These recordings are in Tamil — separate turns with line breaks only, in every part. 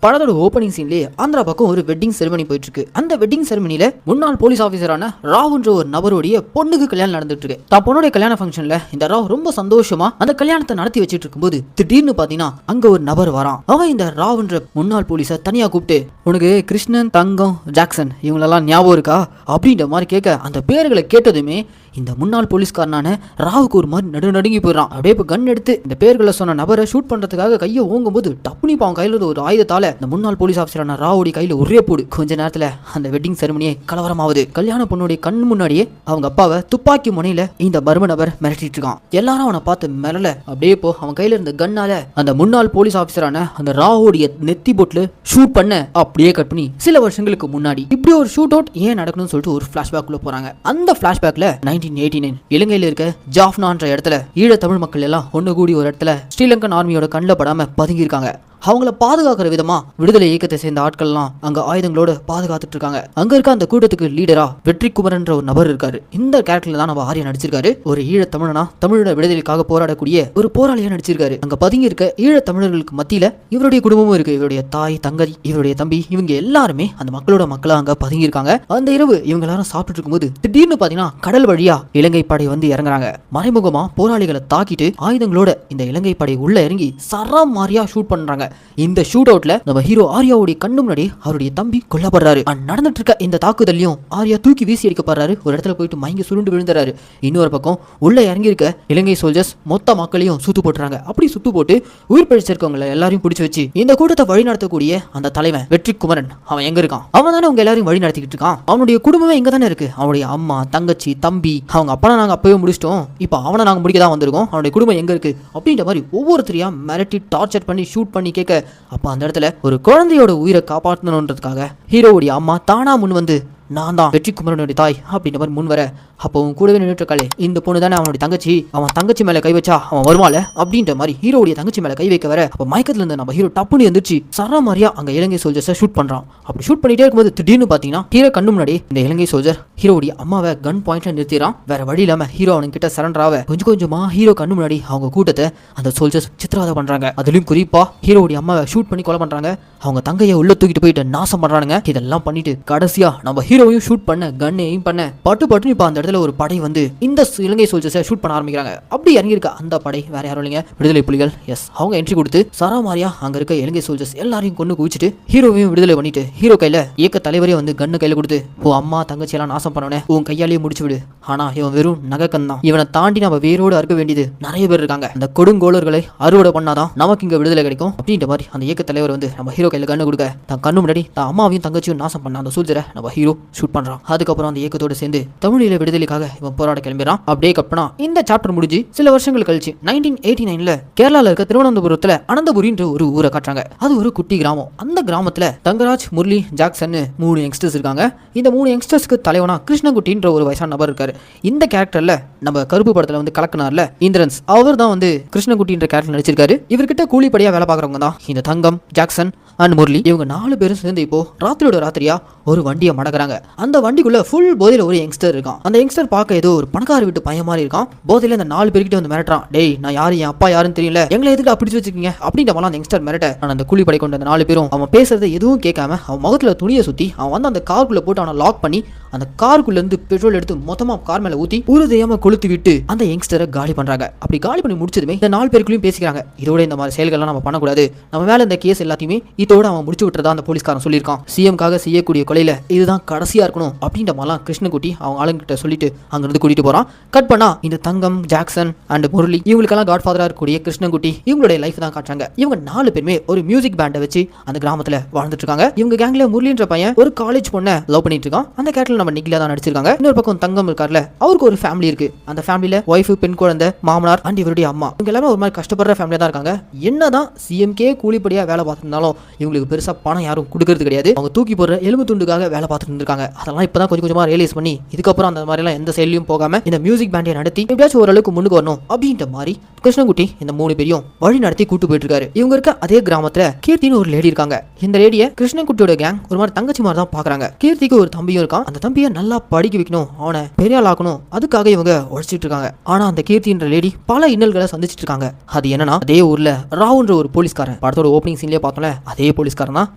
படத்தோட ஓப்பனிங் சீன்லயே ஆந்திரா பக்கம் ஒரு வெட்டிங் செரிமனி போயிட்டு இருக்கு. அந்த வெட்டிங் செரிமனில முன்னாள் போலீஸ் ஆபீசரான ராவ்ன்ற ஒரு நபருடைய பொண்ணுக்கு கல்யாணம் நடந்துட்டு இருக்கு. தான் பொண்ணுடைய கல்யாண ஃபங்க்ஷன்ல இந்த ராவ் ரொம்ப சந்தோஷமா அந்த கல்யாணத்தை நடத்தி வச்சிட்டு இருக்கும்போது திடீர்னு பாத்தீங்கன்னா அங்க ஒரு நபர் வரான். அவன் இந்த ராவ்ன்ற முன்னாள் போலீஸை தனியா கூப்பிட்டு, உனக்கு கிருஷ்ணன், தங்கம், ஜாக்சன் இவங்களெல்லாம் ஞாபகம் இருக்கா அப்படின்ற மாதிரி கேட்க, அந்த பேர்களை கேட்டதுமே இந்த முன்னாள் போலீஸ்காரனான ராவுக்கு ஒரு மாதிரி நடுங்கி போயிடறான். அப்படியே இப்போ கன் எடுத்து இந்த பேர்களை சொன்ன நபரை ஷூட் பண்றதுக்காக கையை ஓங்கும்போது டப்புனி அவன் கையில ஒரு ஆயுதத்தால இந்த முன்னாள் போலீஸ் ஆஃபீஸரான ராவுடைய கையில ஒரே போடு. கொஞ்ச நேரத்துல அந்த வெட்டிங் செரிமனியே கலவரமாகுது. கல்யாண பொண்ணுடைய கண் முன்னாடியே அவங்க அப்பாவை துப்பாக்கி முனையில இந்த மர்ம நபர் மிரட்டிட்டு இருக்கான். எல்லாரும் அவனை பார்த்து மிரள. அப்படியே இப்போ அவன் கையில இருந்த கன்னால அந்த முன்னாள் போலீஸ் ஆஃபீஸரான அந்த ராவுடைய நெத்தி போட்ல ஷூட் பண்ண அப்படியே கட் பண்ணி சில வருஷங்களுக்கு முன்னாடி இப்படி ஒரு ஷூட் அவுட் ஏன் நடக்கணும்னு சொல்லிட்டு ஒரு பிளாஷ்பேக்குள்ள போறாங்க. அந்த பிளாஷ்பேக்ல 1989 இலங்கையில இருக்க ஜாஃப்னான்ற இடத்துல ஈழ தமிழ் மக்கள் எல்லாம் ஒண்ணு கூடி ஒரு இடத்துல ஸ்ரீலங்கன் ஆர்மியோட கண்ணில் படாம பதுங்கி இருக்காங்க. அவங்கள பாதுகாக்கிற விதமா விடுதலை இயக்கத்தை சேர்ந்த ஆட்கள்லாம் அங்க ஆயுதங்களோட பாதுகாத்துட்டு இருக்காங்க. அங்க இருக்க அந்த கூட்டத்துக்கு லீடரா வெற்றி குமரன்ற ஒரு நபர் இருக்காரு. இந்த கேரக்டர்ல தான் நம்ம ஆர்யா நடிச்சிருக்காரு. ஒரு ஈழ தமிழனா தமிழோட விடுதலைக்காக போராடக்கூடிய ஒரு போராளியா நடிச்சிருக்காரு. அங்க பதுங்கி இருக்க ஈழ தமிழர்களுக்கு மத்தியில இவருடைய குடும்பமும் இருக்கு. இவருடைய தாய், தங்கை, இவருடைய தம்பி, இவங்க எல்லாருமே அந்த மக்களோட மக்களா அங்க பதுங்கி இருக்காங்க. அந்த இரவு இவங்க எல்லாரும் சாப்பிட்டு இருக்கும்போது திடீர்னு பாத்தீங்கன்னா கடல் வழியா இலங்கை படை வந்து இறங்குறாங்க. மறைமுகமா போராளிகளை தாக்கிட்டு ஆயுதங்களோட இந்த இலங்கை படை உள்ள இறங்கி சரம் மாரியா ஷூட் பண்றாங்க. இந்த ஷூட் அவுட்ல நம்ம ஹீரோ ஆர்யாவுடைய கண்ணு முன்னாடி அவருடைய தம்பி கொல்லப்படுறாரு. நடந்துட்டு இருக்க இந்த தாக்குதலையும் ஆர்யா தூக்கி வீசி அடிக்கப்படுறாரு. ஒரு இடத்துல போயிட்டு மயங்கி சுருண்டு விழுந்துறாரு. இன்னொரு பக்கம் உள்ள இறங்கி இருக்க இலங்கை சோல்ஜர்ஸ் மொத்த மக்களையும் சுத்து போட்டுறாங்க. அப்படி சுத்து போட்டு உயிர் பிழைச்சிருக்கவங்களை எல்லாரையும் பிடிச்சு வச்சு இந்த கூட்டத்தை வழி நடத்தக்கூடிய அந்த தலைவன் வெற்றி குமரன் அவன் எங்க இருக்கான்? அவன் தானே அவங்க எல்லாரையும் வழி நடத்திக்கிட்டு இருக்கான். அவனுடைய குடும்பமே இங்க தானே இருக்கு. அவனுடைய அம்மா, தங்கச்சி, தம்பி, அவங்க அப்பா நாங்க அப்பவே முடிச்சிட்டோம், இப்ப அவனை நாங்க முடிக்க தான் வந்திருக்கோம், அவனுடைய குடும்பம் எங்க இருக்கு அப்படின்ற மாதிரி ஒவ்வொருத்தரையா மிரட்டி டார்ச்சர் பண்ணி ஷூட் பண்ணி கேட்க, அப்ப அந்த இடத்துல ஒரு குழந்தையோட உயிரை காப்பாற்றணுன்றதுக்காக ஹீரோவுடைய அம்மா தானா முன் வந்து, நான் தான் வெற்றி குமரனுடைய தாய் அப்படின்ற மாதிரி முன் வர, அப்போ உன் கூடவே நின்றுட்டு இருக்காளே இந்த பொண்ணு தானே அவனுடைய தங்கச்சி, அவன் தங்கச்சி மேல கை வச்சா அவன் வருவாள் அப்படின்ற மாதிரி ஹீரோடைய தங்கச்சி மேல கை வைக்க வர, அப்ப மயக்கத்துல இருந்து நம்ம ஹீரோ டப்புனு எந்திரிச்சு சரா மாதிரியா அங்க இலங்கை சோல்ஜர்ஸை ஷூட் பண்றான். அப்படி ஷூட் பண்ணிட்டே இருக்கும்போது திடீர்னு பாத்தீங்கன்னா ஹீரோ கண்ணு முன்னாடி இந்த இலங்கை சோல்ஜர் ஹீரோடைய அம்மாவை கன் பாயிண்ட்ல நிறுத்திறான். வேற வழி இல்லாம ஹீரோ அவனுக்கிட்ட சரண்டர் ஆக கொஞ்சம் கொஞ்சமா ஹீரோ கண்ணு முன்னாடி அவங்க கூட்டத்தை அந்த சோல்ஜர்ஸ் சித்திரவதை பண்றாங்க. அதுலயும் குறிப்பா ஹீரோடைய அம்மாவை ஷூட் பண்ணி கொலை பண்றாங்க. அவங்க தங்கையை உள்ள தூக்கிட்டு போயிட்டு நாசம் பண்றானுங்க. இதெல்லாம் பண்ணிட்டு கடைசியா நம்ம ஹீரோவையும் ஷூட் பண்ண கன் எய்ம் பண்ண பட்டு இப்ப அந்த இடத்துல ஒரு படை வந்து இந்த இலங்கை சோல்ஜர்ஸை ஷூட் பண்ண ஆரம்பிக்கிறாங்க. அப்படி இறங்கி இருக்க அந்த படை வேற யாரும் இல்லைங்க, விடுதலை புலிகள். எஸ், அவங்க என்ட்ரி கொடுத்து சராமாரியா அங்க இருக்க இலங்கை சோல்ஜர்ஸ் எல்லாரையும் கொண்டு குவிச்சிட்டு ஹீரோவையும் விடுதலை பண்ணிட்டு ஹீரோ கையில இயக்க தலைவரே வந்து கண்ணு கையில கொடுத்து, ஓ அம்மா தங்கச்சி எல்லாம் நாசம் பண்ணவனே உன் கையாலேயே முடிச்சு விடு. ஆனா இவன் வெறும் நகைக்கன் தான். இவனை தாண்டி நம்ம வேரோடு அறுக்க வேண்டியது நிறைய பேர் இருக்காங்க. அந்த கொடுங்கோளர்களை அறுவடை பண்ணாதான் நமக்கு இங்க விடுதலை கிடைக்கும் அப்படின்ற மாதிரி அந்த இயக்க தலைவர் வந்து நம்ம ஹீரோ கையில கண்ணு கொடுக்க, தான் கண்ணு முன்னாடி தான் அம்மாவையும் தங்கச்சியும் நாசம் பண்ண அந்த சோல்ஜரை நம்ம ஹீரோ ஷூட் பண்றான். அதுக்கப்புறம் அந்த இயக்கத்தோட சேர்ந்து தமிழீழ விடுதலைக்காக இவன் போராட கிளம்பிறான். அப்படியே கப்பனா இந்த சாப்டர் முடிஞ்சு சில வருஷங்கள் கழிச்சு 1989ல கேரளால இருக்க திருவனந்தபுரத்துல அனந்தபுரின்ற ஒரு ஊரை காட்டுறாங்க. அது ஒரு குட்டி கிராமம். அந்த கிராமத்துல தங்கராஜ், முரளி, ஜாக்சன் 3 யங்ஸ்டர்ஸ் இருக்காங்க. இந்த 3 யங்ஸ்டர்ஸ்க்கு தலைவனா கிருஷ்ணகுட்டின்ற ஒரு வயசான நபர் இருக்காரு. இந்த கேரக்டர்ல நம்ம கருப்பு படத்துல வந்து கலக்குனார்ல இந்திரன்ஸ், அவர் தான் வந்து கிருஷ்ணகுட்டின்ற கேரக்டர் நடிச்சிருக்காரு. இவர்கிட்ட கூலிப்படியா வேலை பாக்குறவங்க தான் இந்த தங்கம், ஜாக்சன் அண்ட் முரளி. இவங்க 4 பேரும் சேர்ந்து இப்போ ராத்திரியோட ராத்திரியா ஒரு வண்டியை மடக்குறாங்க. அந்த வண்டிக்குள்ள ஃபுல் போதையில ஒரு யங்ஸ்டர் இருக்கான். அந்த யங்ஸ்டர் பார்க்க ஏதோ ஒரு பணக்கார வீட்டு பையன் மாதிரி இருக்கான். போதையில அந்த 4 பேர்கிட்ட வந்து மிரட்டுறான், டேய் நான் யாரு, என் அப்பா யாருன்னு தெரியல, எங்களை எதுக்கு பிடிச்சு வச்சிருக்கீங்க அப்படின்ற மாதிரி அந்த யங்ஸ்டர் மிரட்ட. ஆனால் அந்த கூலி படை கொண்ட அந்த 4 பேரும் அவன் பேசுறதை எதுவும் கேட்காம அவன் முகத்துல துணியை சுத்தி அவன் வந்து அந்த காருக்குள்ள போட்டு அவனை லாக் பண்ணி அந்த காருக்குள்ள இருந்து பெட்ரோல் எடுத்து மொத்தமா கார் மேல ஊத்தி உறுதியாம கொளுத்து விட்டு அந்த யங்ஸ்டரை காலி பண்றாங்க. அப்படி காலி பண்ணி முடிச்சதுமே இந்த 4 பேருக்குள்ளயும் பேசிக்கிறாங்க, இதோட இந்த மாதிரி செயல்கள்லாம் நம்ம பண்ணக்கூடாது, நம்ம மேல இந்த கேஸ் எல்லாத்தையுமே இதோட அவன் முடிச்சு விட்டுறதா அந்த போலீஸ்காரன் சொல்லியிருக்கான். சிஎம்காக செய்யக்கூடிய கொலையில இதுதான் கடைசியா இருக்கணும் அப்படின்ற மாதிரிலாம் கிருஷ்ணகுட்டி அவங்க ஆளுங்கிட்ட சொல்லிட்டு அங்கிருந்து கூட்டிட்டு போறான். கட் பண்ணா இந்த தங்கம், ஜாக்சன் அண்ட் முரளி இவங்களுக்கெல்லாம் காட் ஃபாதரா இருக்கக்கூடிய கிருஷ்ணகுட்டி இவங்களுடைய லைஃப் தான் காட்டுறாங்க. இவங்க 4 பேருமே ஒரு மியூசிக் பேண்டை வச்சு அந்த கிராமத்துல வாழ்ந்துட்டு இருக்காங்க. இவங்க கேங்ல முரளின்ற பையன் ஒரு காலேஜ் பொண்ணை லவ் பண்ணிட்டு இருக்கான். அந்த கேரக்டர் நம்ம நிக்கிலா தான் நடிச்சிருக்காங்க. இன்னொரு பக்கம் தங்கம் இருக்கார்ல, அவருக்கு ஒரு ஃபேமிலி இருக்கு. அந்த ஃபேமிலில ஒய்ஃப், பெண் குழந்தை, மாமனார் அண்ட் இவருடைய அம்மா, இவங்க எல்லாமே ஒரு மாதிரி கஷ்டப்படுற ஃபேமிலியா தான் இருக்காங்க. என்னதான் சிஎம்கே கூலிப்படியா வேலை பார்த்துருந்தாலும் இவங்களுக்கு பெருசா பணம் யாரும் கொடுக்கறது கிடையாது. அவங்க தூக்கி போடுற எலும்பு துண்டுக்காக வேலை பார்த்துட்டு இருக்காங்க. அதெல்லாம் இப்பதான் கொஞ்சம் கொஞ்சமா ரியலைஸ் பண்ணி இதுக்கப்புறம் அந்த மாதிரி எல்லாம் எந்த செயலையும் போகாம இந்த மியூசிக் பேண்டை நடத்தி எப்படியாச்சும் ஓரளவுக்கு முன்னுக்கு வரணும் அப்படின்ற மாதிரி கிருஷ்ணகுட்டி இந்த 3 பேரையும் வழி நடத்தி கூட்டு போயிட்டு இருக்காரு. இவங்க இருக்க அதே கிராமத்துல கீர்த்தின்னு ஒரு லேடி இருக்காங்க. இந்த லேடியை கிருஷ்ணகுட்டியோட கேங் ஒரு மாதிரி தங்கச்சி மாதிரி தான் பாக்குறாங்க. கீர்த்திக்கு ஒரு தம்பியும் இருக்கான். அந்த தம்பியை நல்லா படிக்க வைக்கணும், அவனை பெரிய ஆள் ஆக்கணும், அதுக்காக இவங்க உழைச்சிட்டு இருக்காங்க. ஆனா அந்த கீர்த்தின்ற லேடி பல இன்னல்களை சந்திச்சிட்டு இருக்காங்க. அது என்னன்னா, அதே ஊர்ல ராவுன்ற ஒரு போலீஸ்காரன், படத்தோட ஓப்பனிங் சீன்லயே பார்த்தோம்ல, அதே போலீஸ்காரன் தான்.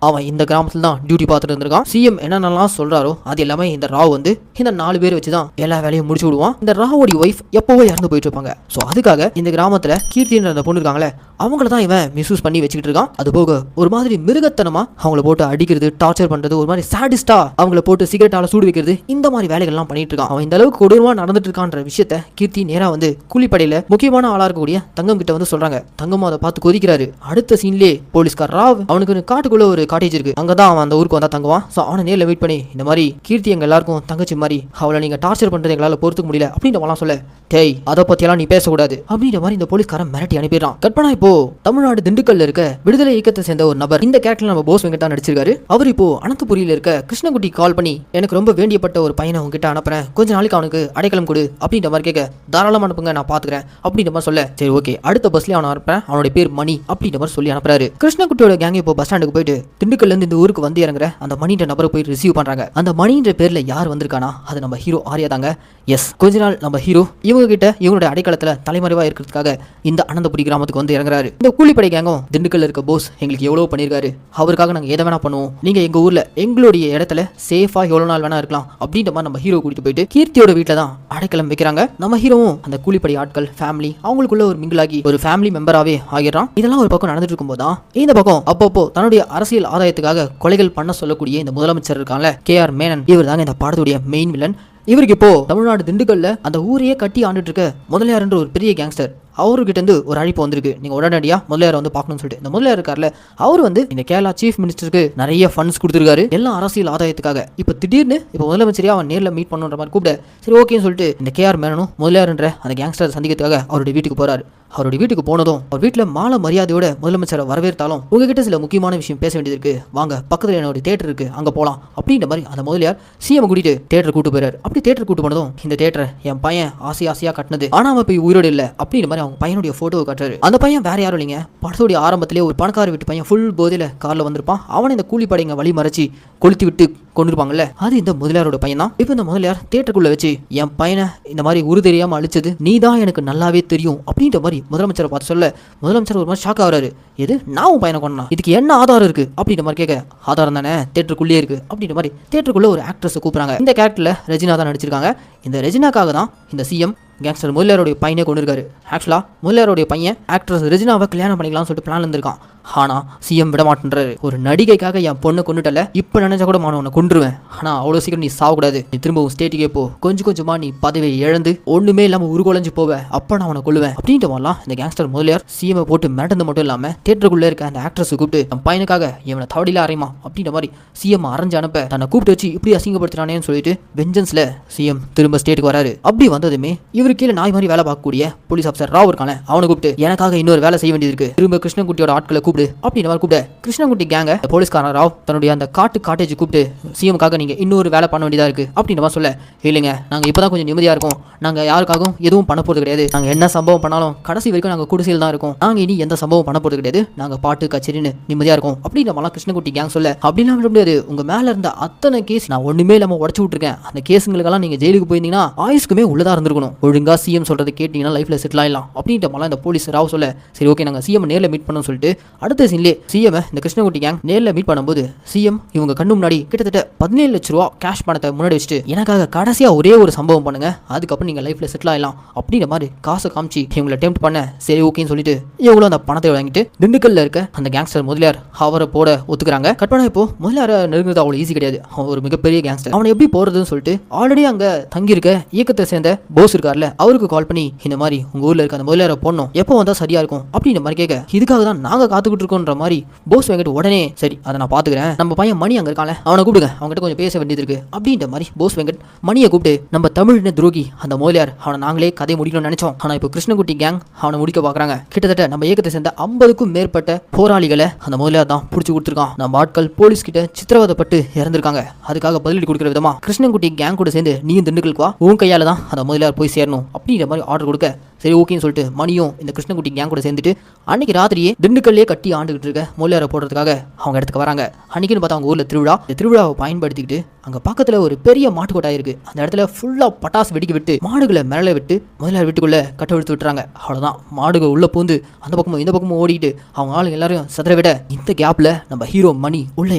அவன் இந்த கிராமத்துல தான் டியூட்டி பார்த்துட்டு இருந்திருக்கான். சிஎம் என்னென்னலாம் சொல்றாரோ அது எல்லாமே இந்த ராவ் வந்து இந்த 4 பேர் வச்சுதான் எல்லா வேலையும் முடிச்சு விடுவான். இந்த ராவோட ஒய்ஃப் எப்பவோ இறந்து போயிட்டு இருப்பாங்க. சோ அதுக்காக இந்த கிராமத்துல கீர்த்தின்ற அந்த பொண்ணு இருக்காங்களே, அவங்கள தான் இவன் மிஸ்யூஸ் பண்ணி வச்சுக்கிட்டு இருக்கான். அது போக ஒரு மாதிரி மிருகத்தனமா அவங்கள போட்டு அடிக்கிறது, டார்ச்சர் பண்றது, ஒரு மாதிரி சாடிஸ்டா அவங்கள போட்டு சிகரெட்டால சூடு வைக்கிறது, இந்த மாதிரி வேலைகள் எல்லாம் பண்ணிட்டு இருக்கான். அவன் இந்த அளவுக்கு கொடூரமா நடந்துட்டு இருக்கான்ற விஷயத்த கீர்த்தி நேரா வந்து கூலிப்படையில முக்கியமான ஆளா இருக்கக்கூடிய தங்கம் கிட்ட வந்து சொல்றாங்க. தங்கமும் அதை பார்த்து கொதிக்கிறாரு. அடுத்த சீன்லயே போலீஸ்கார் ராவ் அவனுக்கு காட்டுக்குள்ள ஒரு காட்டேஜ் இருக்கு, அங்கதான் அவன் அந்த ஊருக்கு வந்தா தங்குவான். சோ அவனை நேரில் வெயிட் பண்ணி இந்த மாதிரி கீர்த்தி எங்க எல்லாருக்கும் தங்கச்சி மாதிரி, அவளை நீங்க டார்ச்சர் பண்றது எங்களால பொறுத்துக்க முடியல அப்படின்ற சொல்ல, டேய் அதை பத்தியெல்லாம் நீ பேசக்கூடாது அப்படின்ற மாதிரி இந்த போலீஸ்காரன் மிரட்டி அனுப்பிடுறான். கற்பனா இப்போ தமிழ்நாடு திண்டுக்கல்ல இருக்க விடுதலை இயக்கத்தை சேர்ந்த ஒரு நபர், இந்த கேரக்டர் நம்ம போஸ் வெங்கட் தான் நடிச்சிருக்காரு. அவர் இப்போ அனந்தபுரியில இருக்க கிருஷ்ணகுட்டி கால் பண்ணி, எனக்கு ரொம்ப வேண்டியப்பட்ட ஒரு பையனை உங்ககிட்ட அனுப்புறேன், கொஞ்ச நாளைக்கு அவனுக்கு அடைக்கலம் கொடு அப்படின்ற மாதிரி கேட்க, தாராளமா அனுப்புங்க நான் பாத்துக்கிறேன் அப்படின்ற மாதிரி சொல்ல, சரி ஓகே அடுத்த பஸ்லயே அவனை அனுப்புறேன், அவனுடைய பேர் மணி அப்படின்ற மாதிரி சொல்லி அனுப்புறாரு. கிருஷ்ணகுட்டியோட கேங் இப்போ பஸ் ஸ்டாண்டுக்கு போயிட்டு திண்டுக்கல்ல இருந்து இந்த ஊருக்கு வந்து இறங்குற அந்த மணின்ற நபரை போய் ரிசீவ் பண்றாங்க. அந்த மணின்ற பேர்ல யார் வந்திருக்கானா, அது நம்ம ஹீரோ ஆர்யா தாங்க. எஸ், கொஞ்ச நாள் நம்ம ஹீரோ இவங்க கிட்ட இவங்களுடைய அடைக்கலத்துல தலைமறைவா இருக்கிறதுக்காக இந்த அனந்தபுரி கிராமத்துக்கு வந்து இறங்குறாரு. இந்த கூலிப்படை கேங்கும், திண்டுக்கல்ல இருக்க போஸ் எங்களுக்கு எவ்வளவு பண்ணிருக்காரு, அவருக்காக நாங்க எதை வேணா பண்ணுவோம், நீங்க எங்க ஊர்ல எங்களுடைய இடத்துல சேஃபா எவ்வளவு நாள் வேணா இருக்கலாம் அப்படின்ற மாதிரி நம்ம ஹீரோ கூட்டிட்டு போயிட்டு கீர்த்தியோட வீட்டுல தான் அடைக்கலம் வைக்கிறாங்க. நம்ம ஹீரோவும் அந்த கூலிப்படை ஆட்கள் ஃபேமிலி அவங்களுக்குள்ள ஒரு மிங்கிளாகி ஒரு ஃபேமிலி மெம்பராவே ஆகிடுறான். இதெல்லாம் ஒரு பக்கம் நடந்துட்டு இருக்கும் போதுதான் இந்த பக்கம் அப்பப்போ தன்னுடைய அரசியல் ஆதாயத்துக்காக கொலைகள் பண்ண சொல்லக்கூடிய இந்த முதலமைச்சர் இருக்காங்க KR மேனன், இவர் தாங்க இந்த படத்துடைய மெயின் வில்லன். இவருக்கு இப்போ தமிழ்நாடு திண்டுக்கல்ல அந்த ஊரையே கட்டி ஆண்டுட்டு இருக்க முதலியார்ன்ற ஒரு பெரிய கேங்ஸ்டர், அவர்கிட்ட இருந்து ஒரு அழைப்பு வந்திருக்கு, நீங்க உடனடியா முதலியார் வந்து பார்க்கணும்னு சொல்லிட்டு. இந்த முதலியார் இருக்கார்ல, அவர் வந்து இந்த கேரளா சீஃப் மினிஸ்டருக்கு நிறைய ஃபண்ட்ஸ் கொடுத்துருக்காரு, எல்லாம் அரசியல் ஆதாயத்துக்காக. இப்போ திடீர்னு இப்போ முதலமைச்சரியா அவன் நேரில் மீட் பண்ணுன்ற மாதிரி கூப்பிட, சரி ஓகேன்னு சொல்லிட்டு இந்த KR மேனனும் முதலியார்ன்ற அந்த கேங்ஸ்டர் சந்திக்கிறதுக்காக அவருடைய வீட்டுக்கு போறாரு. அவருடைய வீட்டுக்கு போனதும் அவர் வீட்டில் மாலை மரியாதையோட முதலமைச்சரை வரவேற்றாலும், உங்ககிட்ட சில முக்கியமான விஷயம் பேச வேண்டியது இருக்கு, வாங்க பக்கத்தில் என்னோட தேட்டர் இருக்கு அங்க போலாம் அப்படின்ற மாதிரி அந்த முதலியார் சிஎம் கூட்டிட்டு தேட்டர் கூட்டு போறாரு. அப்படி தேட்டர் கூட்டு போனதும், இந்த தேட்டரை என் பையன் ஆசையா கட்டினது, ஆனா அவன் போய் உயிரோடு இல்லை அப்படின்ற மாதிரி அவங்க பையனுடைய போட்டோவை காட்டுறாரு. அந்த பையன் வேற யாரும் இல்லைங்க, படத்துடைய ஆரம்பத்திலே ஒரு பணக்கார வீட்டு பையன் ஃபுல் போதையில கார்ல வந்திருப்பான். அவனை இந்த கூலிப்படைங்க வழி மறைச்சி கொளுத்தி விட்டு கொண்டிருப்பாங்கல்ல, அது இந்த முதலியாரோட பையன் தான். இப்போ இந்த முதலியார் தேட்டருக்குள்ள வச்சு, என் பையனை இந்த மாதிரி உரு தெரியாம அழிச்சது நீ தான் எனக்கு நல்லாவே தெரியும் அப்படின்ற மாதிரி முதலமைச்சரை பார்த்து சொல்ல, முதலமைச்சர் ஒரு மாதிரி ஷாக் ஆகிறாரு. எது, நான் உன் பையனை கொண்டா, இதுக்கு என்ன ஆதாரம் இருக்கு அப்படின்ற மாதிரி கேட்க, ஆதாரம் தானே தேட்டருக்குள்ளே இருக்கு அப்படின்ற மாதிரி தேட்டருக்குள்ள ஒரு ஆக்ட்ரஸ் கூப்பிடுறாங்க. இந்த கேரக்டர்ல ரெஜினா தான் நடிச்சிருக்காங்க. இந்த ரெஜினாக்காக தான் இந்த சிஎம் கேங்ஸ்டர் முதலியாரோடைய பையனை கொண்டு இருக்காரு. ஆக்சுவலா முதலியாரோடைய பையன் ஆக்ட்ரஸ் ரெஜினாவை கல்யாணம் பண்ணிக்கலாம்னு சொல்லிட்டு பிளான் இருந்திருக்கான். ஆனா சிஎம் விட மாட்டேன்றாரு. ஒரு நடிகைக்காக என் பொண்ணு கொண்டுட்டல, இப்ப நினைச்சா கூட நான் உன்னை கொண்டுருவேன், ஆனா அவ்வளவு சீக்கிரம் நீ சாகக்கூடாது, நீ திரும்பவும் ஸ்டேட்டுக்கே போ, கொஞ்சம் கொஞ்சமா நீ பதவியை இழந்து ஒண்ணுமே இல்லாம உருகுலைஞ்சு போவ, அப்ப நான் உன்னை கொள்ளுவேன் அப்படின்ற மாதிரிலாம் இந்த கேங்ஸ்டர் முதலியார் சிஎம் போட்டு மிரட்டது மட்டும் இல்லாம தேட்டருக்குள்ள இருக்க அந்த ஆக்ட்ரஸ் கூப்பிட்டு, என் பையனுக்காக இவனை தவடியில அறையுமா அப்படின்ற மாதிரி சிஎம் அரைஞ்சு அனுப்ப, தன்னை கூப்பிட்டு வச்சு இப்படி அசிங்கப்படுத்துறானேன்னு சொல்லிட்டு வெஞ்சன்ஸ்ல சிஎம் திரும்ப ஸ்டேட்டுக்கு வராரு. அப்படி வந்ததுமே இவரு கீழே நாய் மாதிரி வேலை பார்க்கக்கூடிய போலீஸ் ஆஃபீஸர் ராவ் இருக்கானே, அவனை கூப்பிட்டு, எனக்காக இன்னொரு வேலை செய்ய வேண்டியது இருக்கு, திரும்ப கிருஷ்ணகுட்டியோட ஆட்களை கூப்பிடு அப்படின்ற மாதிரி கூப்பிட்டு கிருஷ்ணகுட்டி கேங்க போலீஸ்காரன் ராவ் தன்னுடைய அந்த காட்டேஜ் கூப்பிட்டு, சிஎம்காக நீங்க இன்னொரு வேலை பண்ண வேண்டியதா இருக்கு அப்படின்ற மாதிரி சொல்ல, இல்லைங்க நாங்க இப்பதான் கொஞ்சம் நிம்மதியா இருக்கோம், நாங்க யாருக்காகவும் எதுவும் பண்ண போறது கிடையாது, நாங்க என்ன சம்பவம் பண்ணாலும் கடைசி வரைக்கும் நாங்க குடிசையில் தான் இருக்கோம், நாங்க இனி எந்த சம்பவம் பண்ண போறது கிடையாது, நாங்க பாட்டு கச்சேரின்னு நிம்மதியா இருக்கும் அப்படின்ற மாதிரி கிருஷ்ணகுட்டி கேங் சொல்ல, அப்படின்னா விட முடியாது, உங்க மேல இருந்த அத்தனை கேஸ் நான் ஒண்ணுமே இல்லாம உடச்சு விட்டுருக்கேன், அந்த கேஸுங்களுக்கெல்லாம் நீங்க ஜெயிலுக்கு போயிருந்தீங்கன்னா ஆயுஷ்க்குமே உள்ளதா இருந்திருக்கணும், ஒழுங்கா சிஎம் சொல்றதை கேட்டீங்கன்னா லைஃப்ல செட்டில் ஆயிடலாம் அப்படின்ற மாதிரி இந்த போலீஸ் ராவ் சொல்ல, சரி ஓகே நாங்க சிஎம் நேர்ல மீட் பண்ணணும்னு சொல்லிட்டு அடுத்த சீன்லே சிஎம் இந்த கிருஷ்ணகுட்டி கேங் நேர்ல மீட் பண்ணும்போது, சிஎம் இவங்க கண்ணு முன்னாடி கிட்டத்தட்ட 17 லட்சம் ரூபா கேஷ் பணத்தை முன்னாடி வச்சுட்டு, எனக்காக கடைசியா ஒரே ஒரு சம்பவம் பண்ணுங்க, அதுக்கப்புறம் நீங்க லைஃப்ல செட்டில் ஆயிடலாம் அப்படின்ற மாதிரி காசை காமிச்சு இவங்களை டெம்ப்ட் பண்ண, சரி ஓகேன்னு சொல்லிட்டு இவங்களும் அந்த பணத்தை வாங்கிட்டு திண்டுக்கல்ல இருக்க அந்த கேங்ஸ்டர் முதலியார் அவரை போட ஒத்துக்கிறாங்க. கற்பனா இப்போ முதலியார நெருங்குறது அவ்வளவு ஈஸி கிடையாது, அவன் ஒரு மிகப்பெரிய கேங்ஸ்டர், அவனை எப்படி போறதுன்னு சொல்லிட்டு ஆல்ரெடி அங்க தங்கி இருக்க இயக்கத்தை சேர்ந்த போஸ் இருக்கார்ல, அவருக்கு கால் பண்ணி இந்த மாதிரி உங்க ஊர்ல இருக்க அந்த முதலியார போடணும், எப்போ வந்தா சரியா இருக்கும் அப்படின்ற மாதிரி கேட்க, இதுக்காக தான் நாங்க காத்துக்கிட்டு இருக்கோன்ற மாதிரி போஸ் வெங்கட் உடனே, சரி அதை நான் பாத்துக்கிறேன், நம்ம பையன் மணி அங்க இருக்காங்க அவனை கூப்பிடுங்க, அவங்ககிட்ட கொஞ்சம் பேச வேண்டியது இருக்கு அப்படின்ற மாதிரி போஸ் வெங்கட் மணியை கூப்பிட்டு, நம்ம தமிழின துரோகி அந்த முதலியார், அவனை நாங்களே கதை முடிக்கணும்னு நினைச்சோம், ஆனா இப்போ கிருஷ்ணகுட்டி கேங் அவனை முடிக்க பாக்குறாங்க, கிட்டத்தட்ட நம்ம இயக்கத்தை சேர்ந்த 50க்கும் மேற்பட்ட போராளிகளை அந்த முதலியார் தான் பிடிச்சி கொடுத்துருக்கான், நம்ம ஆட்கள் போலீஸ் கிட்ட சித்திரவதைப்பட்டு இறந்திருக்காங்க, அதுக்காக பதிலடி கொடுக்கிற விதமா கிருஷ்ணகுட்டி கேங் கூட சேர்ந்து நீயும் திண்டுக்கலுக்கு வா, உன் கையால தான் அந்த முதலியார் போய் சேரணும் அப்படின்ற மாதிரி ஆர்டர் கொடுக்க, சரி ஓகேன்னு சொல்லிட்டு மணியும் இந்த கிருஷ்ணகுட்டி கேங் கூட சேர்ந்துட்டு அன்னைக்கு ராத்திரியே திண்டுக்கல்லே கட்டி ஆண்டுகிட்டு இருக்க மொழியாரை போடுறதுக்காக அவங்க இடத்துக்கு வராங்க. அன்னைக்குன்னு பார்த்தா அவங்க ஊரில் திருவிழா. இந்த திருவிழாவை பயன்படுத்திக்கிட்டு அங்கே பக்கத்தில் ஒரு பெரிய மாட்டு கொட்டாய் இருக்கு. அந்த இடத்துல ஃபுல்லாக பட்டாசு வெடிக்க விட்டு மாடுகளை மிரள விட்டு முதலாளி வீட்டுக்குள்ள கட்டவிழ்த்து விட்டுறாங்க. அவ்வளோதான், மாடுகள் உள்ள பூந்து அந்த பக்கமும் இந்த பக்கமும் ஓடிட்டு அவங்க ஆளுங்க எல்லாரும் சதுர விட இந்த கேப்ல நம்ம ஹீரோ மணி உள்ள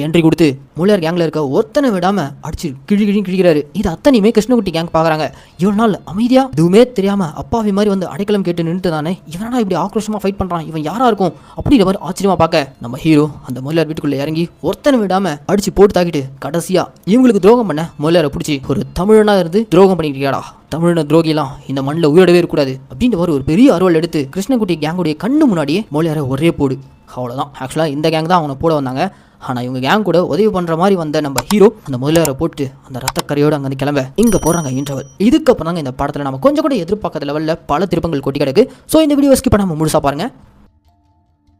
என்ட்ரி கொடுத்து மொழியார் கேங்ல இருக்க ஒருத்தனை விடாம அடிச்சு கிழிக்கிறாரு. இது அத்தனையுமே கிருஷ்ணகுட்டி கேங் பாக்குறாங்க. இவன் நாள் அமைதியா எதுவுமே தெரியாம அப்பாவி மாதிரி வந்து அடைக்கலம் கேட்டு நின்று தானே இவனா இப்படி ஆக்ரோஷமா ஃபைட் பண்றான், இவன் யாரா இருக்கும் அப்படிங்கிற மாதிரி ஆச்சரியமா பார்க்க நம்ம ஹீரோ அந்த மொழியார் வீட்டுக்குள்ள இறங்கி ஒருத்தனை விடாம அடிச்சு போட்டு தாக்கிட்டு கடைசியா இவங்களுக்கு துரோகம் பண்ண மொழியாரை பிடிச்சி ஒரு தமிழனா இருந்து துரோகம் பண்ணிக்கிறியாடா, தமிழன துரோகிலாம் இந்த மண்ணில் உயிரிடவே இருக்கக்கூடாது அப்படின்ற மாதிரி ஒரு பெரிய அருவாள் எடுத்து கிருஷ்ணகுட்டி கேங்குடைய கண்ணு முன்னாடியே மொழியாரை ஒரே போடு. அவ்வளோதான். ஆக்சுவலாக இந்த கேங் தான் அவனை போட வந்தாங்க. ஆனால் இவங்க கேங் கூட உதவி பண்ணுற மாதிரி வந்த நம்ம ஹீரோ அந்த முதலியாரை போட்டு அந்த ரத்தக்கரையோடு அங்கே கிளம்ப இங்கே போகிறாங்க இன்டர்வல். இதுக்கப்புறம் தாங்க இந்த படத்தில் நம்ம கொஞ்சம் கூட எதிர்பார்க்காத லெவலில் பல திருப்பங்கள் கொட்டி கிடக்கு. ஸோ இந்த வீடியோ ஸ்கிப் பண்ணாமல் முழுசாக பாருங்க.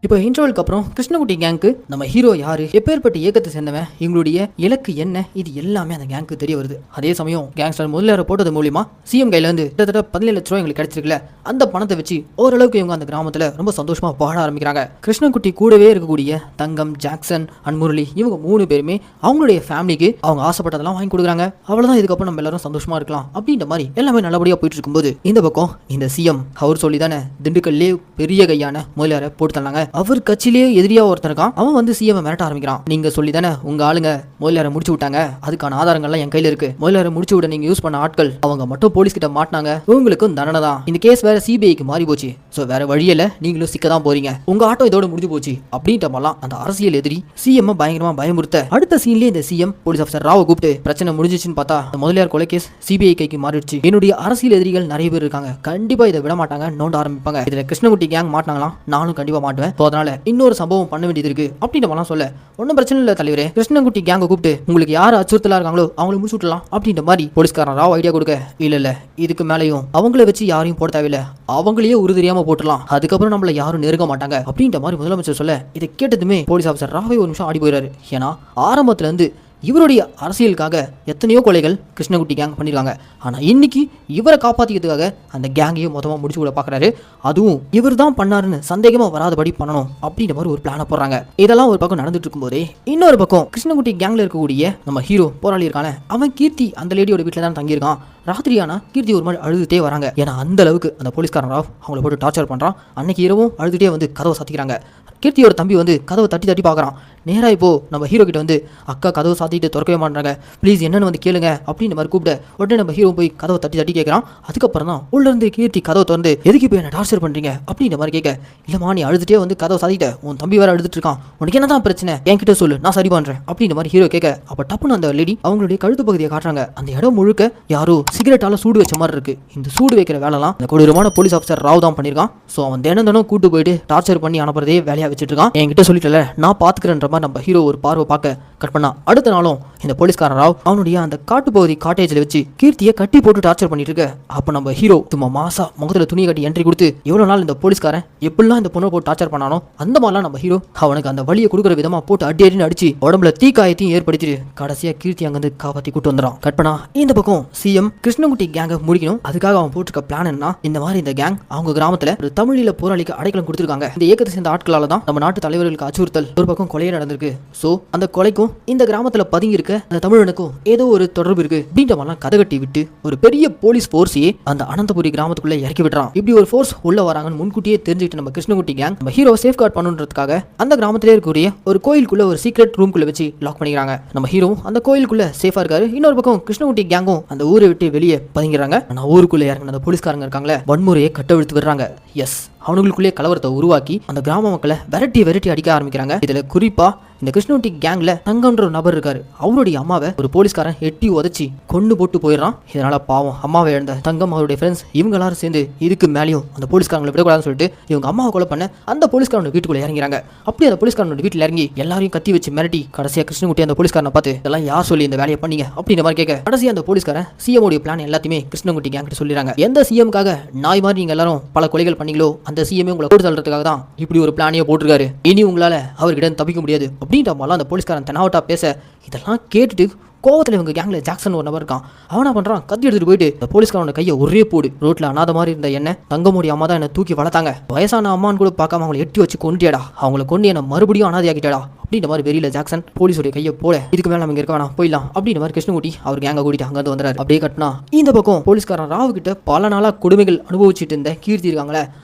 இப்போ இன்ட்ரோலுக்கு அப்புறம் கிருஷ்ணகுட்டி கேங்க்கு நம்ம ஹீரோ யாரு, எப்பேற்பட்ட இயக்கத்தை சேர்ந்தவன், எங்களுடைய இலக்கு என்ன, இது எல்லாமே அந்த கேங்க்கு தெரிய வருது. அதே சமயம் கேங்ஸ்டர் முதல்ல போட்டது மூலியமா சிஎம் கையில இருந்து கிட்டத்தட்ட 17 லட்ச ரூபாய் எங்களுக்கு கிடைச்சிருக்குல்ல, அந்த பணத்தை வச்சு ஓரளவுக்கு இவங்க அந்த கிராமத்துல ரொம்ப சந்தோஷமா வாழ ஆரம்பிக்கிறாங்க. கிருஷ்ணகுட்டி கூடவே இருக்கக்கூடிய தங்கம், ஜாக்சன் அண்ட் முரளி இவங்க 3 பேருமே அவங்களுடைய ஃபேமிலிக்கு அவங்க ஆசைப்பட்டதெல்லாம் வாங்கி கொடுக்குறாங்க. அவ்வளவுதான், இதுக்கப்புறம் நம்ம எல்லாரும் சந்தோஷமா இருக்கலாம் அப்படின்ற மாதிரி எல்லாமே நல்லபடியா போயிட்டு இருக்கும்போது இந்த பக்கம் இந்த சிஎம் அவர் சொல்லி தானே திண்டுக்கல்லே பெரிய கையான முதலியாரை போட்டு தந்தாங்க. அவர் கட்சியிலேயே எதிரியா ஒருத்தர் இருக்கான். அவன் வந்து சிஎம் மிரட்ட ஆரம்பிக்கிறான். நீங்க சொல்லி தானே உங்க ஆளுங்க முதலியாரை முடிச்சு விட்டாங்க, அதுக்கான ஆதாரங்கள்லாம் என் கையில இருக்கு. முதலியாரை முடிச்சு விட நீங்க யூஸ் பண்ண ஆட்கள் அவங்க மட்டும் போலீஸ் கிட்ட மாட்டினாங்க, உங்களுக்கும் தண்டனை தான். இந்த கேஸ் வேற சிபிஐக்கு மாறி போச்சு. ஸோ வேற வழியில நீங்களும் சிக்க தான் போறீங்க, உங்க ஆட்டம் இதோட முடிஞ்சு போச்சு அப்படின்ற மாதிரிலாம் அந்த அரசியல் எதிரி சிஎம் பயங்கரமா பயமுறுத்த அடுத்த சீன்லேயே இந்த சிஎம் போலீஸ் ஆஃபீஸர் ராவை கூப்பிட்டு பிரச்சனை முடிஞ்சிச்சுன்னு பார்த்தா இந்த முதலியார் கொலை கேஸ் சிபிஐ கைக்கு மாறிடுச்சு. என்னுடைய அரசியல் எதிரிகள் நிறைய பேர் இருக்காங்க, கண்டிப்பா இதை விட மாட்டாங்க, நோண்ட ஆரம்பிப்பாங்க. இதுல கிருஷ்ணகுட்டி கேங் மாட்டினாங்களாம், நானும் கண்டிப்பா மாட்டுவேன். அதனால இன்னொரு சம்பவம் பண்ண வேண்டியது இருக்கு அப்படின்ற மாதிரி சொல்ல ஒன்றும் பிரச்சனை இல்லை தலைவரே, கிருஷ்ணகுட்டி கேங்கை கூப்பிட்டு உங்களுக்கு யார் அச்சுறுத்தலா இருக்காங்களோ அவங்களை முடிச்சு விட்டுலாம் அப்படின்ற மாதிரி போலீஸ்காரன் ராவ் ஐடியா கொடுக்க, இல்ல இதுக்கு மேலேயும் அவங்கள வச்சு யாரையும் போட தேவையில்லை, அவங்களையே உரு தெரியாம போட்டுலாம், அதுக்கப்புறம் நம்மள யாரும் நெருங்க மாட்டாங்க அப்படின்ற மாதிரி முதலமைச்சர் சொல்ல இதை கேட்டதுமே போலீஸ் ஆஃபீஸர் ராவே ஒரு நிமிஷம் ஆடி போயிறாரு. ஏன்னா ஆரம்பத்துல இருந்து இவருடைய அரசியலுக்காக எத்தனையோ கொலைகள் கிருஷ்ணகுட்டி கேங் பண்ணியிருக்காங்க. ஆனால் இன்னைக்கு இவரை காப்பாற்றிக்கிறதுக்காக அந்த கேங்கையும் மொத்தமாக முடிச்சு கூட பார்க்குறாரு. அதுவும் இவர் தான் பண்ணாருன்னு சந்தேகமாக வராதபடி பண்ணணும் அப்படின்ற மாதிரி ஒரு பிளானை போடுறாங்க. இதெல்லாம் ஒரு பக்கம் நடந்துட்டு இருக்கும்போதே இன்னொரு பக்கம் கிருஷ்ணகுட்டி கேங்கில் இருக்கக்கூடிய நம்ம ஹீரோ போராளி இருக்கான அவன் கீர்த்தி அந்த லேடியோட வீட்டில் தான் தங்கியிருக்கான். ராத்திரியானா கீர்த்தி ஒரு மாதிரி அழுதுட்டே வராங்க. ஏன்னா அந்த அளவுக்கு அந்த போலீஸ்காரன் ராவ் அவங்கள போட்டு டார்ச்சர் பண்ணுறான். அன்னைக்கு இரவும் அழுதுட்டே வந்து கதவை சாத்திக்கிறாங்க. கீர்த்தியோட தம்பி வந்து கதவை தட்டி பார்க்குறான். நேராக இப்போ நம்ம ஹீரோ கிட்ட வந்து அக்கா கதவை சாத்திட்டு திறக்கவே மாட்டாங்க, ப்ளீஸ் என்னன்னு வந்து கேளுங்க அப்படின்ற மாதிரி கூப்பிட உடனே நம்ம ஹீரோ போய் கதவை தட்டி கேட்குறான். அதுக்கப்புறம் தான் உள்ள இருந்து கீர்த்தி கதவை திறந்து எதுக்கு போய் என்ன டார்ச்சர் பண்ணுறீங்க அப்படின்ற மாதிரி கேட்க, இல்லைம்மா நீ அழுதுட்டே வந்து கதவை சாத்திட்ட, உன் தம்பி வேற அழுதுட்டு இருக்கான், உனக்கு என்ன தான் பிரச்சனை என்கிட்ட சொல்லு, நான் சரி பண்ணுறேன் அப்படின்ற மாதிரி ஹீரோ கேட்க, அப்போ டப்புன்னு அந்த லேடி அவங்களுடைய கழுத்து பகுதியை காட்டுறாங்க. அந்த இடம் முழுக்க யாரோ சிகரெட்டால சூடு வச்ச மாதிரி இருக்கு. இந்த சூடு வைக்கிற வேலைலாம் இந்த கொடூரமான போலீஸ் ஆஃபீஸர் ராவ் தான் பண்ணியிருக்கான். ஸோ அவன் தினம் கூட்டு போயிட்டு டார்ச்சர் பண்ணி அனுப்புறதே வேலையாக வச்சுட்டு இருக்கான். என்கிட்ட சொல்லிட்டல நான் பாத்துக்கிறேன்ற மாதிரி நம்ம ஹீரோ ஒரு பார்வை பார்க்க கட் பண்ணா. அடுத்த நாளும் இந்த போலீஸ்காரன் ராவ் அவனுடைய அந்த காட்டுப்பகுதி காட்டேஜில் வச்சு கீர்த்தியை கட்டி போட்டு டார்ச்சர் பண்ணிட்டு இருக்க. அப்ப நம்ம ஹீரோ சும்மா மாசா முகத்துல துணியை கட்டி என்ட்ரி கொடுத்து எவ்வளவு நாள் இந்த போலீஸ்காரன் எப்படிலாம் இந்த பொண்ணை போட்டு டார்ச்சர் பண்ணானோ அந்த மாதிரிலாம் நம்ம ஹீரோ அவனுக்கு அந்த வழியை கொடுக்குற விதமா போட்டு அடின்னு அடிச்சு உடம்புல தீக்காயத்தையும் ஏற்படுத்திட்டு கடைசியா கீர்த்தி அங்கிருந்து காப்பாத்தி கூட்டு வந்துடும். கட் பண்ணா இந்த பக்கம் சிஎம் கிருஷ்ணகுட்டி கேங்கை முடிக்கணும். அதுக்காக அவன் போட்டிருக்க பிளான் என்ன, இந்த மாதிரி இந்த கேங் அவங்க கிராமத்துல ஒரு தமிழீழ போராளிக்கு அடைக்கலம் கொடுத்திருக்காங்க. இந்த இயக்கத்தை சேர்ந்த ஆட்களால தான் நம்ம நாட்டு தலைவர்களுக்கு அச்சுறுத்தல், ஒரு பக்கம் கொலையே நடந்திருக்கு. சோ அந்த கொலைக்கும் இந்த கிராமத்துல பதுங்கி இருக்க அந்த தமிழனுக்கும் ஏதோ ஒரு தொடர்பு இருக்கு அப்படின்ற மாதிரிலாம் கதை கட்டி விட்டு ஒரு பெரிய போலீஸ் போர்ஸையே அந்த அனந்தபுரி கிராமத்துக்குள்ள இறக்கி விடுறான். இப்படி ஒரு போர்ஸ் உள்ள வராங்கன்னு முன்கூட்டியே தெரிஞ்சுக்கிட்டு நம்ம கிருஷ்ணகுட்டி கேங் நம்ம ஹீரோ சேஃப் கார்டு பண்ணுன்றதுக்காக அந்த கிராமத்திலே இருக்கக்கூடிய ஒரு கோயிலுக்குள்ள ஒரு சீக்ரெட் ரூம்குள்ள வச்சு லாக் பண்ணிக்கிறாங்க. நம்ம ஹீரோ அந்த கோயிலுக்குள்ள சேஃபா இருக்காரு. இன்னொரு பக்கம் கிருஷ்ணகுட்டி கேங்கும் அந்த ஊரை விட்டு வெளியே பதுங்கிறாங்க. ஆனா ஊருக்குள்ள இறங்கின அந்த போலீஸ்காரங்க இருக்காங்களே வன்முறையை கட்டவிழ்த்து விடுறாங்க. எஸ், அவனுக்குள்ளே கலவரத்தை உருவாக்கி அந்த கிராம மக்களை விரட்டி அடிக்க ஆரம்பிக்கிறாங்க. இதுல குறிப்பா இந்த கிருஷ்ணகுட்டி கேங்ல தங்கன்ற ஒரு நபர் இருக்காரு. அவருடைய அம்மாவை ஒரு போலீஸ்காரன் எட்டி உதச்சி கொண்டு போட்டு போயிடறான். இதனால பாவம் அம்மாவை இழந்த தங்கம் அவருடைய ஃப்ரெண்ட்ஸ் இவங்க எல்லாரும் சேர்ந்து இதுக்கு மேலேயும் அந்த போலீஸ்காரங்களை விடக்கூடாதுன்னு சொல்லிட்டு இவங்க அம்மாவை கொலை பண்ண அந்த போலீஸ்காரனோட வீட்டுக்குள்ள இறங்கிறாங்க. அப்படி அந்த போலீஸ்காரனோட வீட்டில் இறங்கி எல்லாரையும் கத்தி வச்சு மிரட்டி கடைசியா கிருஷ்ணகுட்டி அந்த போலீஸ்காரனை பார்த்து இதெல்லாம் யார் சொல்லி இந்த வேலையை பண்ணீங்க அப்படின்ற மாதிரி கேட்க, கடைசியா அந்த போலீஸ்காரன் சிஎம் உடைய பிளான் எல்லாத்தையுமே கிருஷ்ணகுட்டி கேங் கிட்ட சொல்லிடுறாங்க. எந்த சிஎம்காக நாய் மாதிரி நீங்க எல்லாரும் பல கொலைகள் பண்ணீங்களோ அந்த சிஎம் உங்களை போட்டு தள்ளுறதுக்காக தான் இப்படி ஒரு பிளானையே போட்டிருக்காரு. இனி உங்களால அவர்கிட்ட தப்பிக்க முடியாது அப்படின்ற மாதிரிலாம் அந்த போலீஸ்காரன் தெனாவட்டா பேச இதெல்லாம் கேட்டுட்டு கோவத்தில் இவங்க கேங்ல ஜாக்சன் ஒரு நபர் இருக்கான். அவனா பண்றான், கத்தி எடுத்துட்டு போயிட்டு இந்த போலீஸ்காரனோட கையை ஒரே போடு. ரோட்ல அனாத மாதிரி இருந்த என்ன தங்கமுடி அம்மா தான் என்ன தூக்கி வளர்த்தாங்க. வயசான அம்மான்னு கூட பார்க்காம அவங்களை எட்டி வச்சு கொண்டுட்டியாடா, அவங்களை கொண்டு என்ன மறுபடியும் அனாதையாக்கிட்டாடா அப்படின்ற மாதிரி வெறியில ஜாக்சன் போலீஸோட கையை போல இதுக்கு மேல நம்ம இருக்க வேணாம் போயிடலாம் அப்படின்ற மாதிரி கிருஷ்ணகுட்டி அவர் கேங்க கூட்டிட்டு அங்க வந்து வந்துறாரு. அப்படியே கட்டினா இந்த பக்கம் போலீஸ்காரன் ராவு கிட்ட பல நாளா கொடுமைகள் அனுபவிச்சுட்டு இருந்த கீர்த்தி இருக்காங்களே,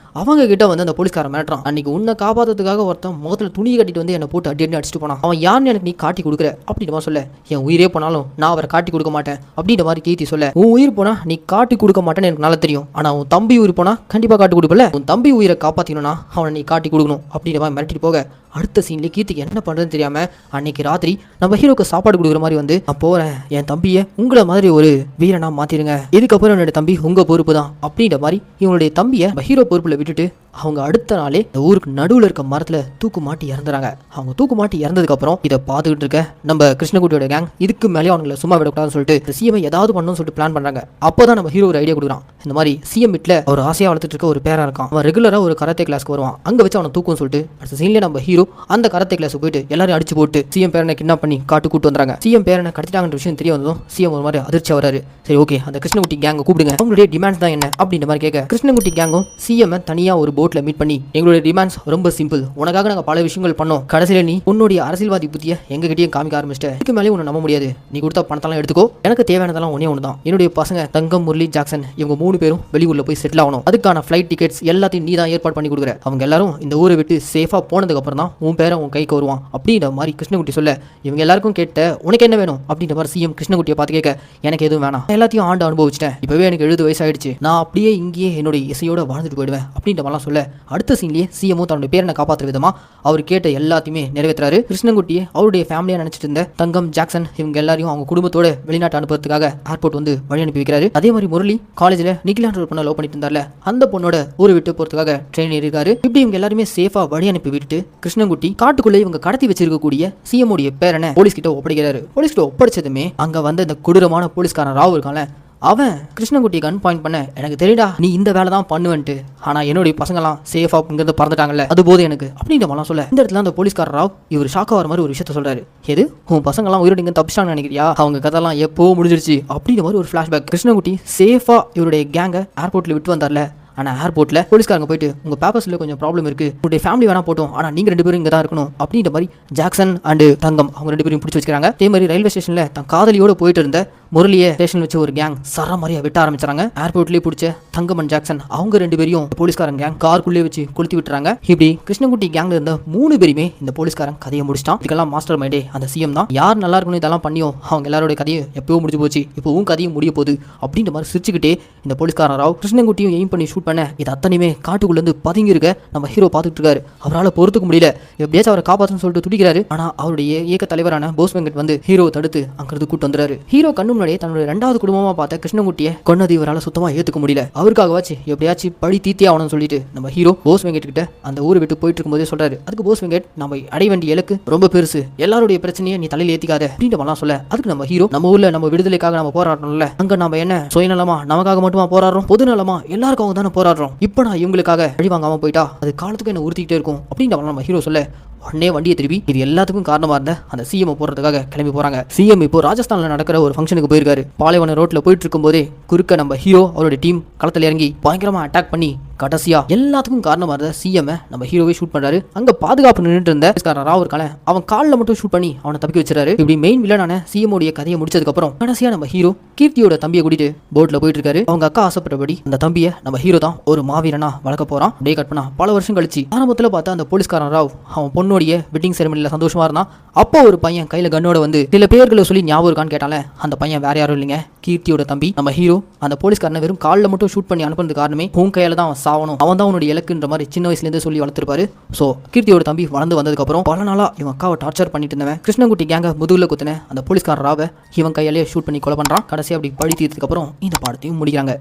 அவங்க கிட்ட வந்து அந்த போலீஸ்காரன் மிரட்டுறான். அன்னைக்கு உன்னை காப்பாத்துறதுக்காக ஒருத்தன் முகத்துல துணியை கட்டிட்டு வந்து என்னை போட்டு அடி அடிச்சுட்டு போனான். அவன் யாருன்னு எனக்கு நீ காட்டி கொடுக்குற அப்படின்ற மாதிரி சொல்ல, என் உயிரே போனாலும் நான் அவரை காட்டி கொடுக்க மாட்டேன் அப்படின்ற மாதிரி கீர்த்தி சொல்ல, உன் உயிர் போனா நீ காட்டி கொடுக்க மாட்டேன்னு எனக்கு நல்லா தெரியும், ஆனா உன் தம்பி உயிர் போனா கண்டிப்பா காட்டி கொடுப்பல, உன் தம்பி உயிரை காப்பாத்தினா அவனை நீ காட்டி கொடுக்கணும் அப்படின்ற மாதிரி மிரட்டிட்டு போக, அடுத்த சீன்லேயே கீர்த்திக்கு என்ன பண்ணுறதுன்னு தெரியாமல் அன்னைக்கு ராத்திரி நம்ம ஹீரோக்கு சாப்பாடு கொடுக்குற மாதிரி வந்து, நான் போகிறேன், என் தம்பியை உங்களை மாதிரி ஒரு வீரனா மாற்றிடுங்க, இதுக்கப்புறம் என்னோட தம்பி உங்கள் பொறுப்பு தான் அப்படின்ற மாதிரி இவங்களுடைய தம்பியை நம்ம ஹீரோ பொறுப்பில் விட்டுட்டு அவங்க அடுத்த நாளே இந்த ஊருக்கு நடுவில் இருக்க மரத்தில் தூக்கு மாட்டி இறந்துறாங்க. அவங்க தூக்கு மாட்டி இறந்ததுக்கப்புறம் இதை பார்த்துக்கிட்டு இருக்க நம்ம கிருஷ்ணகுட்டியோட கேங் இதுக்கு மேலே அவங்களை சும்மா விடக்கூடாதுன்னு சொல்லிட்டு இந்த சிஎம் ஏதாவது பண்ணணும்னு சொல்லிட்டு பிளான் பண்ணுறாங்க. அப்போ தான் நம்ம ஹீரோ ஒரு ஐடியா கொடுக்குறான். இந்த மாதிரி சிஎம் வீட்டில் ஒரு ஆசையாக வளர்த்துட்டு இருக்க ஒரு பேரா இருக்கான். அவன் ரெகுலராக ஒரு கராத்தே கிளாஸ்க்கு வருவான். அங்கே வச்சு அவனை தூக்கும்னு சொல்லிட்டு அடுத்த சீன்லேயே நம்ம ஹீரோ அந்த கராத்தே கிளாஸ் போயிட்டு எல்லாரும் அடிச்சு போட்டு சிஎம் பேரனை கிட்னாப் பண்ணி காட்டு கூட்டு வந்துறாங்க. சிஎம் பேரனை கடத்திட்டாங்கன்ற விஷயம் தெரிய வந்ததும் சிஎம் ஒரு மாதிரி அதிர்ச்சி வராரு. சரி ஓகே, அந்த கிருஷ்ணகுட்டி கேங்கை கூப்பிடுங்க, அவங்களுடைய டிமாண்ட்ஸ் தான் என்ன அப்படின்ற மாதிரி கேட்க, கிருஷ்ணகுட்டி கேங்கும் சிஎம் தனியாக ஒரு போட்டில் மீட் பண்ணி, எங்களுடைய டிமாண்ட்ஸ் ரொம்ப சிம்பிள், உனக்காக நாங்கள் பல விஷயங்கள் பண்ணோம், கடைசியில் நீ உன்னுடைய அரசியல்வாதி புத்தியை எங்ககிட்டயும் காமிக்க ஆரம்பிச்சிட்ட, இதுக்கு மேலே உன்னை நம்ப முடியாது, நீ கொடுத்த பணத்தெல்லாம் எடுத்துக்கோ, எனக்கு தேவையானதெல்லாம் ஒன்னே ஒன்று தான், என்னுடைய பசங்க தங்கம், முரளி, ஜாக்சன் இவங்க 3 பேரும் வெளியூர்ல போய் செட்டில் ஆகணும், அதுக்கான ஃபிளைட் டிக்கெட்ஸ் எல்லாத்தையும் நீ தான் ஏற்பாடு பண்ணி கொடுக்குற, அவங்க எல்லாரும் இந்த ஊரை விட்டு சேஃபாக போனதுக்கு அப்புறம் தான் உன் பேரை உன் கைக்கு வருவான் அப்படின்ற மாதிரி கிருஷ்ணகுட்டி சொல்ல, இவங்க எல்லாருக்கும் கேட்ட உனக்கு என்ன வேணும் அப்படின்ற மாதிரி சிஎம் கிருஷ்ணகுட்டியை பார்த்து கேட்க, எனக்கு எதுவும் வேணாம், எல்லாத்தையும் ஆண்டு அனுபவிச்சிட்டேன், இப்பவே எனக்கு 70 வயசு ஆயிடுச்சு, நான் அப்படியே இங்கேயே என்னுடைய இசையோட வாழ்ந்துட்டு போயிடுவேன் அப்படின்ற மாதிரிலாம் சொல்ல, அடுத்த சீன்லேயே சிஎம் தன்னுடைய பேரனை காப்பாற்றுற விதமா அவர் கேட்ட எல்லாத்தையுமே நிறைவேற்றாரு. கிருஷ்ணகுட்டியை அவருடைய ஃபேமிலியா நினைச்சிட்டு இருந்த தங்கம், ஜாக்சன் இவங்க எல்லாரையும் அவங்க குடும்பத்தோட வெளிநாட்டு அனுப்புறதுக்காக ஏர்போர்ட் வந்து வழி அனுப்பி வைக்கிறாரு. அதே மாதிரி முரளி காலேஜ்ல நிக்கிலான்ற ஒரு பொண்ணை லவ் பண்ணிட்டு இருந்தார்ல, அந்த பொண்ணோட ஊரை விட்டு போறதுக்காக ட்ரெயின் ஏறிருக்காரு. இப்படி இவங்க எல்லாருமே சேஃபா வழி அனுப்பி விட்டுட்டு கிருஷ்ணகுட்டி காட்டுக்குள்ள இவங்க கடத்தி வச்சிருக்கக்கூடிய சிஎம் உடைய பேரனை போலீஸ் கிட்ட ஒப்படைக்கிறாரு. போலீஸ் கிட்ட ஒப்படைச்சதுமே அங்க வந்த இந்த கொடூரமான போலீஸ்காரன் ராவ் இருக்கான்ல, அவன் கிருஷ்ணகுட்டி கன் பாயிண்ட் பண்ண, எனக்கு தெரியுடா நீ இந்த வேலை தான் பண்ணுவேன்ட்டு, ஆனா என்னுடைய பசங்களாம் சேஃபா இங்கிருந்து பறந்துட்டாங்கல்ல, அது போது எனக்கு அப்படின்ற மாதிரிலாம் சொல்ல, இந்த இடத்துல அந்த போலீஸ்காரர் ராவ் இவர் ஷாக்கா வர மாதிரி ஒரு விஷயத்த சொல்றாரு. எது, உன் பசங்களாம் உயிரோடு இங்க தப்பிச்சாங்கன்னு நினைக்கிறியா, அவங்க கதெல்லாம் எப்போ முடிஞ்சிருச்சு அப்படின்ற மாதிரி ஒரு ஃபிளாஷ்பேக். கிருஷ்ணகுட்டி சேஃபா இவருடைய கேங்கை ஏர்போர்ட்ல விட்டு வந்தார்ல, ஆனால் ஏர்போர்ட்டில் போலீஸ்காரங்க போயிட்டு உங்கள் பேப்பர்ஸில் கொஞ்சம் ப்ராப்ளம் இருக்குது, உங்களுடைய ஃபேமிலி வேணா போட்டோம், ஆனால் நீங்கள் 2 பேரும் இங்கே தான் இருக்கணும் அப்படின்ற மாதிரி ஜாக்சன் அண்டு தங்கம் அவங்க 2 பேரும் பிடிச்சி வச்சுக்கிறாங்க. அதே மாதிரி ரயில்வே ஸ்டேஷனில் தன் காதலியோடு போயிட்டு இருந்த முரளியை ஸ்டேஷன் வச்சு ஒரு கேங் சர மாதிரியா வெட்ட ஆரம்பிச்சாங்க. ஏர்போர்ட்லேயே பிடிச்ச தங்கம் அண்ட் ஜாக்சன் அவங்க 2 பேரையும் போலீஸ்காரன் கேங் காருக்குள்ளே வச்சு கொளுத்தி விட்டுறாங்க. இப்படி கிருஷ்ணகுட்டி கேங்ல இருந்த 3 பேருமே இந்த போலீஸ்காரன் கதையை முடிச்சிட்டான். இதுக்கெல்லாம் மாஸ்டர் மைண்டே அந்த சிஎம் தான். யார் நல்லா இருக்கணும் இதெல்லாம் பண்ணியோ அவங்க எல்லாரோட கதையும் எப்பவும் முடிஞ்சு போச்சு, இப்போவும் கதையும் முடிய போகுது அப்படின்ற மாதிரி சிரிச்சுக்கிட்டே இந்த போலீஸ்காரன் ராவ் கிருஷ்ணகுட்டியும் எய்ம் பண்ணி ஷூட் பண்ண, இது அத்தனையுமே காட்டுக்குள்ளேருந்து பதுங்கி இருக்க நம்ம ஹீரோ பார்த்துட்டு இருக்காரு. அவரால் பொறுத்துக்க முடியல, எப்படியாச்சும் அவரை காப்பாற்றணும்னு சொல்லிட்டு துடிக்கிறாரு. ஆனால் அவருடைய இயக்க தலைவரான போஸ் வெங்கட் வந்து ஹீரோவை தடுத்து அங்கிருந்து கூட்டு வந்துறாரு. ஹீரோ கண்ணு முன்னாடியே தன்னுடைய 2வது குடும்பமா பார்த்த கிருஷ்ணகுட்டியை கொன்னது இவரால் சுத்தமா ஏத்துக்க முடியல. அவருக்காகவாச்சு எப்படியாச்சும் பழி தீத்தே ஆகணும்னு சொல்லிட்டு நம்ம ஹீரோ போஸ் வெங்கட் கிட்ட அந்த ஊரை விட்டு போயிட்டு இருக்கும்போதே சொல்றாரு. அதுக்கு போஸ் வெங்கட், நம்ம அடைய வேண்டிய இலக்கு ரொம்ப பெருசு, எல்லாருடைய பிரச்சனையை நீ தலையில ஏத்திக்காத அப்படின்ற மாதிரிலாம் சொல்ல, அதுக்கு நம்ம ஹீரோ, நம்ம ஊர்ல நம்ம விடுதலைக்காக நம்ம போராடுறோம்ல, அங்க நம்ம என்ன சுயநலமா நமக்காக மட்டுமா போராடுறோம், பொது நலமா எல்லாருக்காக தானே போராடுறோம், இப்போ நான் இவங்களுக்காக வழி வாங்காம போயிட்டா அது காலத்துக்கு என்ன உறுத்திக்கிட்டே இருக்கும் அப்படின்ற நம்ம ஹீரோ சொல்ல, உடனே வண்டியை திருப்பி இது எல்லாத்துக்கும் காரணமா இருந்த அந்த சிஎம் போறதுக்காக கிளம்பி போறாங்க. சிஎம் இப்போ ராஜஸ்தான்ல நடக்கிற ஒரு ஃபங்க்ஷனுக்கு போயிருக்காரு. பாலைவன ரோட்ல போயிட்டு இருக்கும் போதே குறுக்க நம்ம ஹீரோ அவருடைய டீம் களத்துல இறங்கி பயங்கரமா அட்டாக் பண்ணி கடைசியா எல்லாத்துக்கும் காரணமா இருந்த சிஎம் நம்ம ஹீரோவே ஷூட் பண்றாரு. அங்க பாதுகாப்பு நின்றுட்டு இருந்த ராவ் இருக்கால, அவன் காலில் மட்டும் ஷூட் பண்ணி அவனை தப்பிக்க வச்சிருக்காரு. இப்படி மெயின் வில்லனான சிஎம் உடைய கதையை முடிச்சதுக்கு அப்புறம் கடைசியா நம்ம ஹீரோ கீர்த்தியோட தம்பியை கூட்டிட்டு போட்ல போயிட்டு இருக்காரு. அவங்க அக்கா ஆசைப்பட்டபடி அந்த தம்பியை நம்ம ஹீரோ தான் ஒரு மாவீரனா வளர்க்க போறான். அப்படியே கட் பண்ணா பல வருஷம் கழிச்சு ஆரம்பத்துல பார்த்தா அந்த போலீஸ்காரன் ராவ் அவன் பொண்ணுடைய வெட்டிங் செரமனில சந்தோஷமா இருந்தான். அப்போ ஒரு பையன் கையில கண்ணோட வந்து சில பேர்களை சொல்லி ஞாபகம் இருக்கான்னு கேட்டால, அந்த பையன் வேற யாரும் இல்லைங்க, கீர்த்தியோட தம்பி. நம்ம ஹீரோ அந்த போலீஸ்காரனை வெறும் காலில் மட்டும் ஷூட் பண்ணி அனுப்புறது காரணமே உன் கையில தான் அவன் சாவணும், அவன் தான் உன்னுடைய இலக்குன்ற மாதிரி சின்ன வயசுலேருந்து சொல்லி வளர்த்துருப்பாரு. ஸோ கீர்த்தியோட தம்பி வளர்ந்து வந்ததுக்கு அப்புறம் பல நாளா இவன் அக்காவை டார்ச்சர் பண்ணிட்டு இருந்தவன் கிருஷ்ணகுட்டி கேங்க முதுகுல குத்தின அந்த போலீஸ்காரன் ராவை இவன் கையாலே ஷூட் பண்ணி கொலை பண்றான். கடைசி அப்படி பழி தீர்த்ததுக்கு அப்புறம் இந்த பாடத்தையும் முடிக்கிறாங்க.